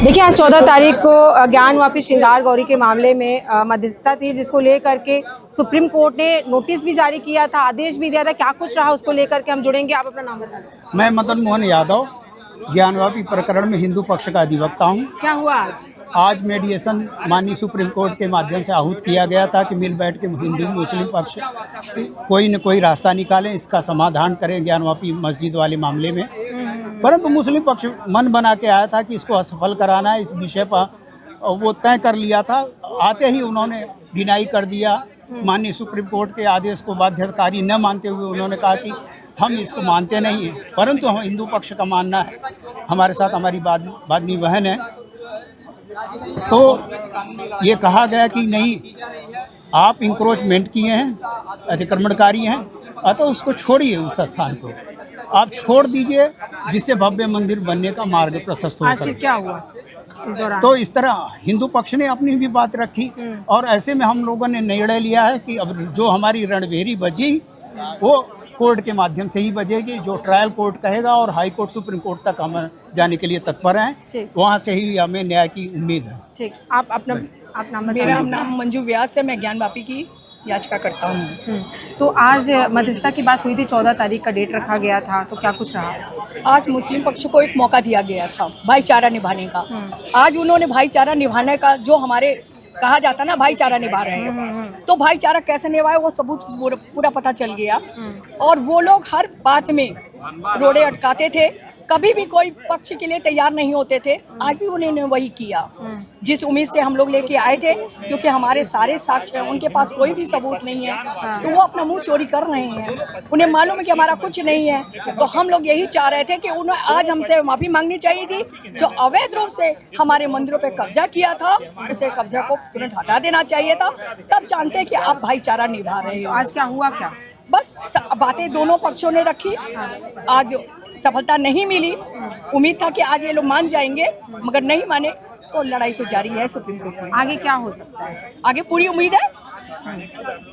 देखिए, आज 14 तारीख को ज्ञान वापी श्रृंगार गौरी के मामले में मध्यस्थता थी, जिसको लेकर के सुप्रीम कोर्ट ने नोटिस भी जारी किया था, आदेश भी दिया था। क्या कुछ रहा उसको लेकर के हम जुड़ेंगे। आप अपना नाम बता दें। मैं मदन मोहन यादव ज्ञान वापी प्रकरण में हिंदू पक्ष का अधिवक्ता हूँ। क्या हुआ आज मेडिएशन माननीय सुप्रीम कोर्ट के माध्यम से आहूत किया गया था कि मिल बैठ के हिंदू मुस्लिम पक्ष कोई न कोई रास्ता निकालें, इसका समाधान करें ज्ञान वापी मस्जिद वाले मामले में। परंतु मुस्लिम पक्ष मन बना के आया था कि इसको असफल कराना है। इस विषय पर वो तय कर लिया था। आते ही उन्होंने डिनाई कर दिया। माननीय सुप्रीम कोर्ट के आदेश को बाध्यकारी न मानते हुए उन्होंने कहा कि हम इसको मानते नहीं हैं, परंतु हम हिंदू पक्ष का मानना है। हमारे साथ हमारी बादनी बहन है, तो ये कहा गया कि नहीं, आप इंक्रोचमेंट किए हैं, अतिक्रमणकारी हैं, अतः उसको छोड़िए, उस स्थान को आप छोड़ दीजिए, जिससे भव्य मंदिर बनने का मार्ग प्रशस्त हो सके। क्या हुआ इस दौरान? तो इस तरह हिंदू पक्ष ने अपनी भी बात रखी और ऐसे में हम लोगों ने निर्णय लिया है कि अब जो हमारी रणभेरी बजी वो कोर्ट के माध्यम से ही बजेगी। जो ट्रायल कोर्ट कहेगा और हाई कोर्ट सुप्रीम कोर्ट तक हम जाने के लिए तत्पर हैं, वहाँ से ही हमें न्याय की उम्मीद है। ठीक, आप नाम बताइए। मेरा नाम मंजू व्यास है, मैं ज्ञान वापी की याचिका करता हूँ। तो आज मध्यस्थता की बात हुई थी, 14 तारीख का डेट रखा गया था, तो क्या कुछ रहा? आज मुस्लिम पक्ष को एक मौका दिया गया था भाईचारा निभाने का। आज उन्होंने भाईचारा निभाने का, जो हमारे कहा जाता ना भाईचारा निभा रहे हैं, तो भाईचारा कैसे निभाए वो सबूत पूरा पता चल गया। और वो लोग हर बात में रोड़े अटकाते थे, कभी भी कोई पक्ष के लिए तैयार नहीं होते थे। आज भी उन्होंने वही किया जिस उम्मीद से हम लोग लेके आए थे, क्योंकि हमारे सारे साक्ष्य हैं, उनके पास कोई भी सबूत नहीं है, तो वो अपना मुंह चोरी कर रहे हैं। उन्हें मालूम है कि हमारा कुछ नहीं है, तो हम लोग यही चाह रहे थे कि उन्हें आज हमसे माफ़ी मांगनी चाहिए थी। जो अवैध रूप से हमारे मंदिरों पर कब्जा किया था, उसे कब्जा को तुरंत हटा देना चाहिए था। तब जानते कि आप भाईचारा निभा रहे हो। आज क्या हुआ? क्या बस बातें दोनों पक्षों ने रखी, आज सफलता नहीं मिली। उम्मीद था कि आज ये लोग मान जाएंगे, मगर नहीं माने, तो लड़ाई तो जारी है सुप्रीम कोर्ट में। आगे क्या हो सकता है? आगे पूरी उम्मीद है,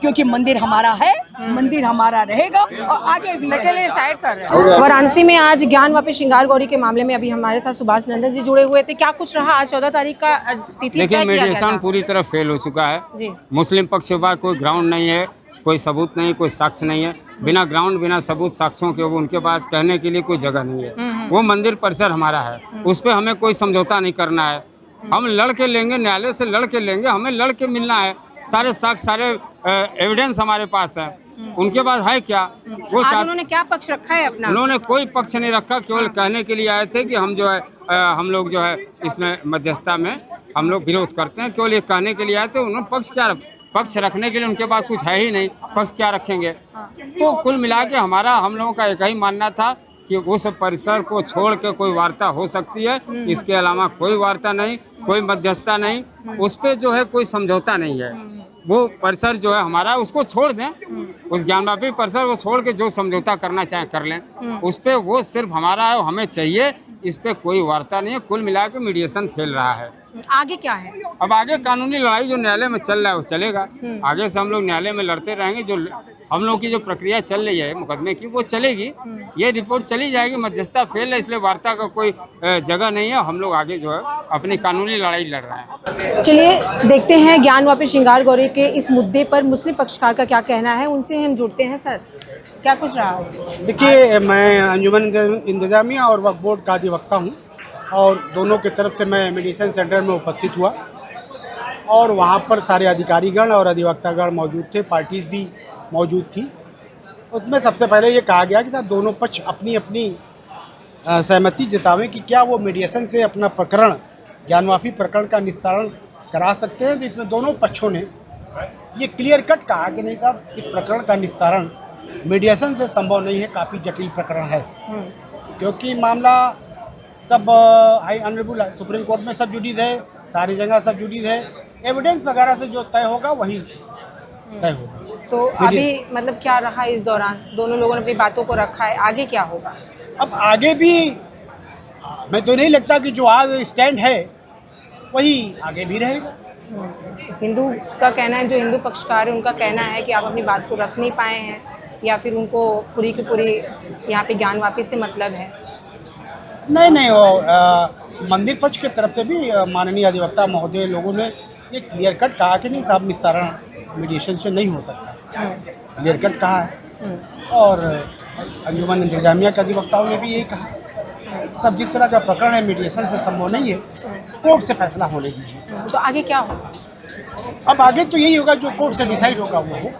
क्योंकि मंदिर हमारा है, मंदिर हमारा रहेगा और आगे भी साइड कर रहे हैं। वाराणसी में आज ज्ञान वापी श्रृंगार गौरी के मामले में अभी हमारे साथ सुभाष नंदन जी जुड़े हुए थे। क्या कुछ रहा आज 14 तारीख का तिथि? देखिए, मीडिएशन पूरी तरह फेल हो चुका है। मुस्लिम पक्ष के पास कोई ग्राउंड नहीं है, कोई सबूत नहीं, कोई साक्ष्य नहीं है। बिना ग्राउंड, बिना सबूत, साक्ष्यों के उनके पास कहने के लिए कोई जगह नहीं है। वो मंदिर परिसर हमारा है, उस पर हमें कोई समझौता नहीं करना है। हम लड़ के लेंगे, न्यायालय से लड़ के लेंगे, हमें लड़ के मिलना है। सारे साक्ष्य, सारे एविडेंस हमारे पास है, उनके पास है क्या? वो उन्होंने क्या पक्ष रखा है अपना? उन्होंने कोई पक्ष नहीं रखा, केवल कहने के लिए आए थे कि हम जो है हम लोग जो है इसमें मध्यस्थता में हम लोग विरोध करते हैं। केवल ये कहने के लिए आए थे। उन्होंने पक्ष रखने के लिए उनके पास कुछ है ही नहीं, पक्ष क्या रखेंगे? तो कुल मिला के हम लोगों का एक ही मानना था कि उस परिसर को छोड़ के कोई वार्ता हो सकती है, इसके अलावा कोई वार्ता नहीं, कोई मध्यस्थता नहीं, उस पर जो है कोई समझौता नहीं है। वो परिसर जो है हमारा, उसको छोड़ दें, उस ज्ञानवापी परिसर को छोड़ के जो समझौता करना चाहे कर लें, उस पर वो सिर्फ हमारा है, हमें चाहिए। इस पे कोई वार्ता नहीं है। कुल मिला के मीडिएशन फेल रहा है। आगे क्या है? अब आगे कानूनी लड़ाई जो न्यायालय में चल रहा है वो चलेगा। आगे से हम लोग न्यायालय में लड़ते रहेंगे। जो हम लोग की जो प्रक्रिया चल रही है मुकदमे की, वो चलेगी। ये रिपोर्ट चली जाएगी। मध्यस्थता फेल है, इसलिए वार्ता का कोई जगह नहीं है। हम लोग आगे जो है अपनी कानूनी लड़ाई लड़ रहे हैं। चलिए देखते हैं ज्ञान वापी श्रृंगार गौरी के इस मुद्दे पर मुस्लिम पक्षकार का क्या कहना है, उनसे हम जुड़ते हैं। सर, क्या कुछ रहा? देखिए, मैं अंजुमन इंतजामिया और वक्फ बोर्ड का अधिवक्ता हूँ और दोनों की तरफ से मैं मेडिएशन सेंटर में उपस्थित हुआ और वहाँ पर सारे अधिकारीगण और अधिवक्तागण मौजूद थे, पार्टीज भी मौजूद थी। उसमें सबसे पहले ये कहा गया कि साहब दोनों पक्ष अपनी अपनी सहमति जतावें कि क्या वो मीडिएशन से अपना प्रकरण, ज्ञानवापी प्रकरण का निस्तारण करा सकते हैं। तो इसमें दोनों पक्षों ने ये क्लियर कट कहा कि नहीं साहब, इस प्रकरण का निस्तारण मीडिएशन से संभव नहीं है, काफ़ी जटिल प्रकरण है, क्योंकि मामला सब हाई ऑनरेबल सुप्रीम कोर्ट में सब जुडिस है, सारी जगह सब जुडिस है। एविडेंस वगैरह से जो तय होगा वही तय होगा। तो अभी मतलब क्या रहा इस दौरान? दोनों लोगों ने अपनी बातों को रखा है, आगे क्या होगा? अब आगे भी मैं तो नहीं लगता कि जो आज स्टैंड है वही आगे भी रहेगा। हिंदू का कहना है, जो हिंदू पक्षकार है उनका कहना है कि आप अपनी बात को रख नहीं पाए हैं, या फिर उनको पूरी की पूरी यहाँ पे ज्ञान वापी से मतलब है। नहीं, वो मंदिर पक्ष की तरफ से भी माननीय अधिवक्ता महोदय लोगों ने ये क्लियर कट कहा कि नहीं साहब, निस्तारण मीडिएशन से नहीं हो सकता, क्लियर कट कहा है। और अंजुमन इंतजामिया के अधिवक्ताओं ने भी यही कहा, सब जिस तरह का प्रकरण है मीडिएशन से संभव नहीं है, कोर्ट से फैसला होने दीजिए। तो आगे क्या होगा? अब आगे तो यही होगा, जो कोर्ट से डिसाइड होगा वो हो।